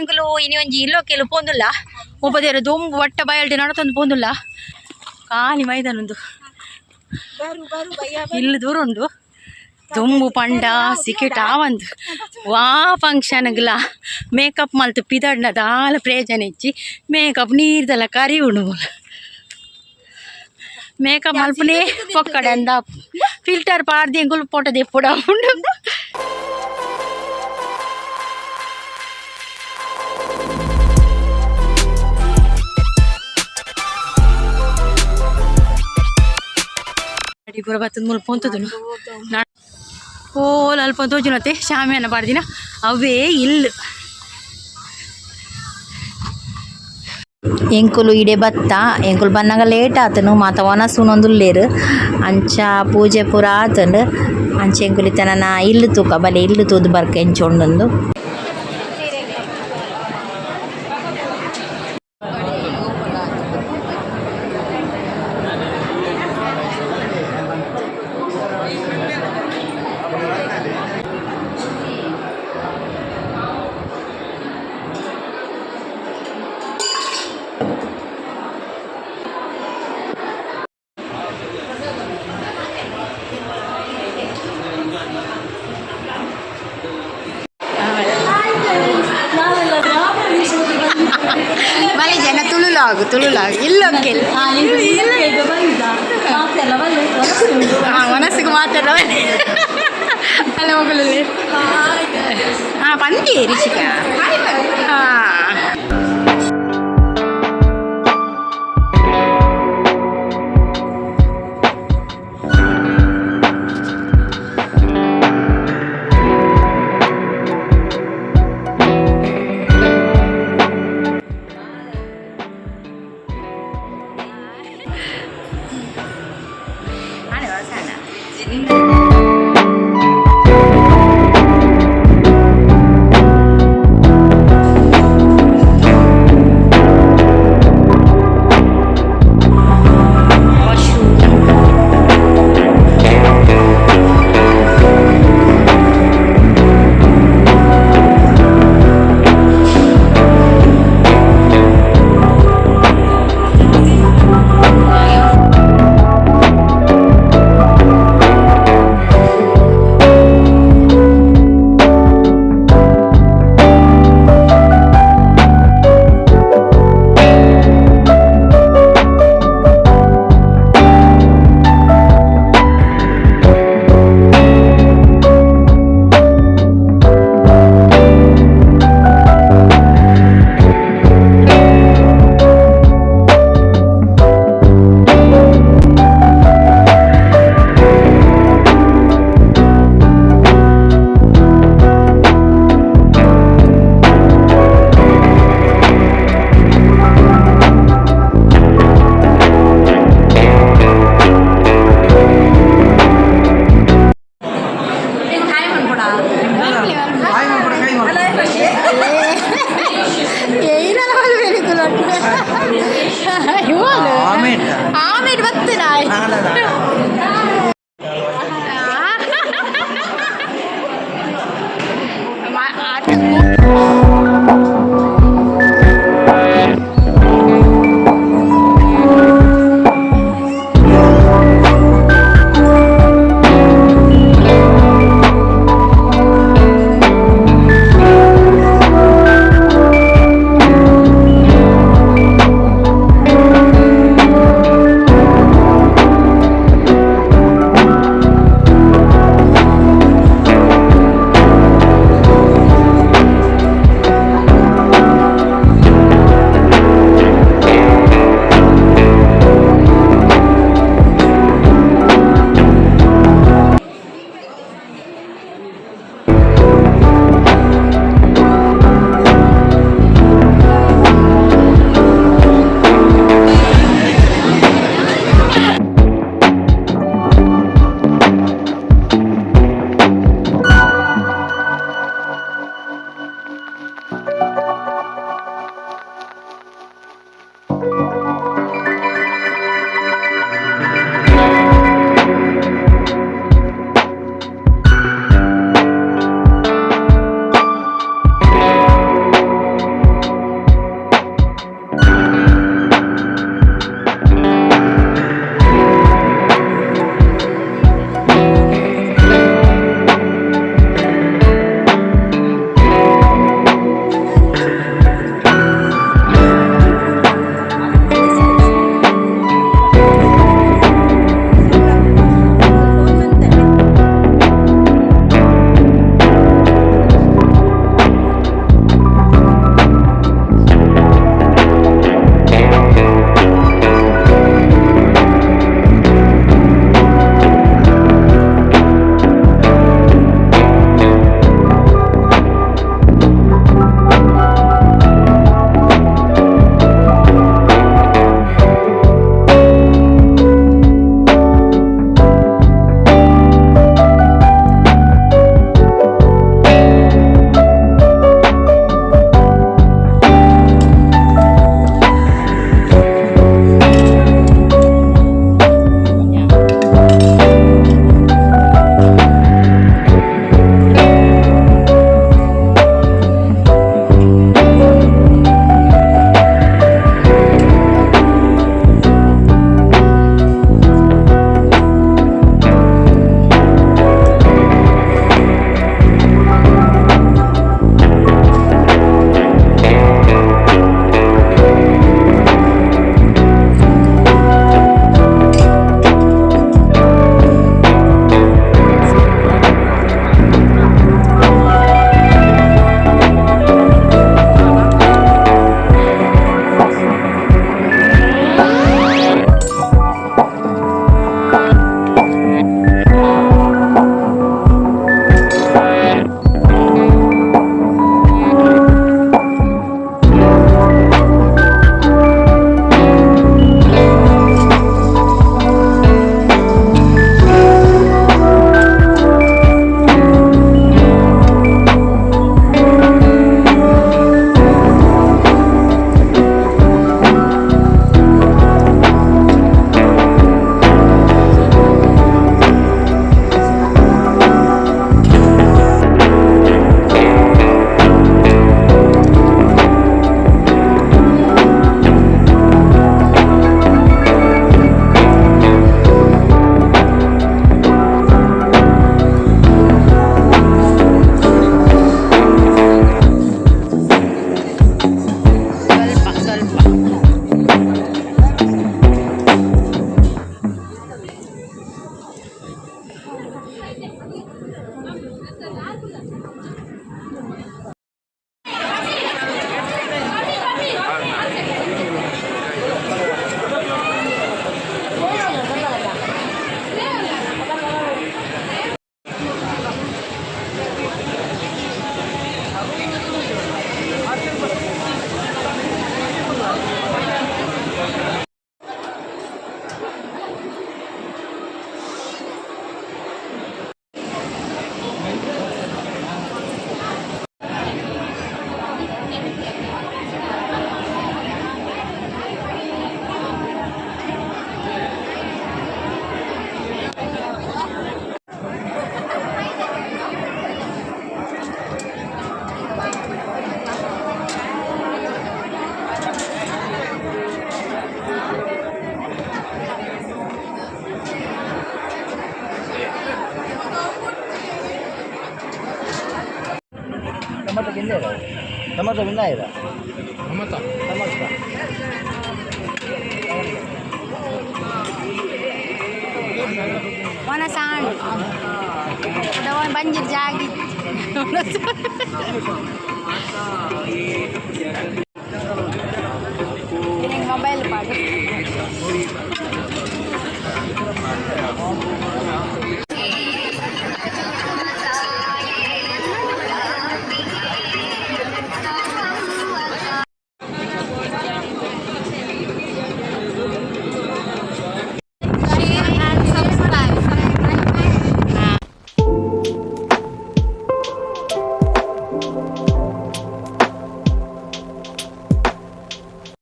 ಎಂಕಲು ಇನಿ ಒಂಜಿ ಇಲ್ಲೋಕೆಲು ಪೋಂದುಲ್ಲ ಒಬ್ಬದೇರು ದೊಂಬು ಒಟ್ಟ ಬಯಲ್ಟಿ ನಡತೊಂದು ಪೋಂದುಲ್ಲ ಖಾಲಿ ಮೈದಾನ ಉಂದು ಇಲ್ಲಿ ದೂರ ಉಂಡು ದೊಂಬು ಪಂಡ ಸಿಕೆಟ್ ಆವಂದು ವಾ ಫಂಕ್ಷನ್ಗ್ಲ ಮೇಕಪ್ ಮಲ್ತು ಪಿದಡ್ನ ದಾಲ ಪ್ರಯೋಜನ ಇಚ್ಚಿ ಮೇಕಪ್ ನೀರ್ದಲ್ಲ ಕರಿ ಉಂಡು ಮೇಕಪ್ ಮಲ್ಪನೇ ಪೊಕ್ಕಡೆ ಅಂದ ಫಿಲ್ಟರ್ ಪಾಡ್ದಿ ಎಂಗುಲು ಫೋಟೋ ದೆಪ್ಪುಡ ಉಂಡು ಪೂರ ಬತ್ತದ ಮುಲ್ಪ ಹೊಂತದು ಓಲ್ ಅಲ್ಪ ತೋಜುನತ್ತೆ ಶಾಮಿಯಾನ ಪಾಡ್ದಿನ ಅವೇ ಇಲ್ಲು ಎಂಕುಲು ಇಡೆ ಬತ್ತ ಎಂಕುಲು ಬನ್ನಗ ಲೇಟ್ ಆತನು ಮಾತ ಒನಸುನೊಂದುಲ್ಲೇರು ಅಂಚ ಪೂಜೆ ಪೂರ ಆತಂಡು ಅಂಚ ಎಂಕುಲು ಇತ್ತನ ಇಲ್ಲು ತೂಕ ಬಲೆ ಇಲ್ಲು ತೂದು ಬರ್ಕ ಎಂಚೊಂಡೊಂದು ಬಲೆ ಜನ ತುಳುಲಾಗು ಇಲ್ಲೊಕ್ಕೆಲ್ ಮನಸ್ಸಿಗೆ ಮಾತಾಡ ಅಲ್ಲ ಹೋಗಲು ಪಂದಿ ರಿಷಿಕ ಆಮೇಲೆ ಬರ್ತೇನೆ ಟೊಮೆಟೊ ಬಿಂದ ಇದೆ tomato Mana san? Udah banjir jagi.